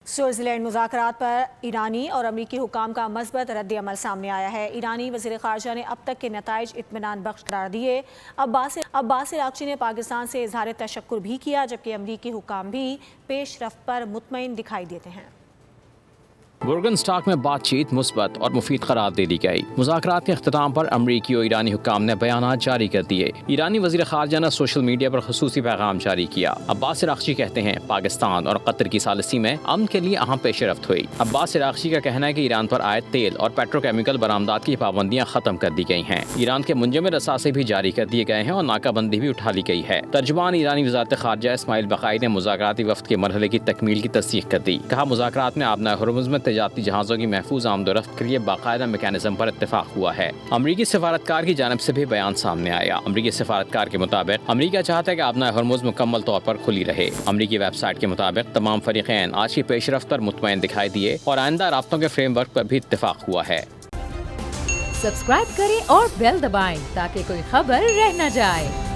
Switzerland مذاکرات پر ایرانی اور امریکی حکام کا مثبت رد عمل سامنے آیا ہے۔ ایرانی وزیر خارجہ نے اب تک کے نتائج اطمینان بخش قرار دیے۔ عباس عراقچی نے پاکستان سے اظہار تشکر بھی کیا، جبکہ امریکی حکام بھی پیش رفت پر مطمئن دکھائی دیتے ہیں۔ برگنسٹاک میں بات چیت مثبت اور مفید قرار دے دی گئی۔ مذاکرات کے اختتام پر امریکی اور ایرانی حکام نے بیانات جاری کر دیے۔ ایرانی وزیر خارجہ نے سوشل میڈیا پر خصوصی پیغام جاری کیا۔ عباس عراقچی کہتے ہیں پاکستان اور قطر کی ثالثی میں امن کے لیے اہم پیش رفت ہوئی۔ عباس عراقچی کا کہنا ہے کہ ایران پر عائد تیل اور پیٹروکیمیکل برآمدات کی پابندیاں ختم کر دی گئی ہیں۔ ایران کے منجمد اثاثے بھی جاری کر دیے گئے ہیں اور ناکہ بندی بھی اٹھا لی گئی ہے۔ ترجمان ایرانی وزارت خارجہ اسماعیل بقائی نے مذاکراتی وفد کے مرحلے کی تکمیل کی تصدیق کر دی۔ کہا مذاکرات میں آبنائے ہرمز میں تجارتی جہازوں کی محفوظ آمد و رفت کے لیے باقاعدہ میکانزم پر اتفاق ہوا ہے۔ امریکی سفارتکار کی جانب سے بھی بیان سامنے آیا۔ امریکی سفارتکار کے مطابق امریکہ چاہتا ہے کہ آبنائے ہرمز مکمل طور پر کھلی رہے۔ امریکی ویب سائٹ کے مطابق تمام فریقین آج کی پیش رفت پر مطمئن دکھائی دیے اور آئندہ رابطوں کے فریم ورک پر بھی اتفاق ہوا ہے۔ سبسکرائب کریں اور بیل دبائیں تاکہ کوئی خبر رہ نہ جائے۔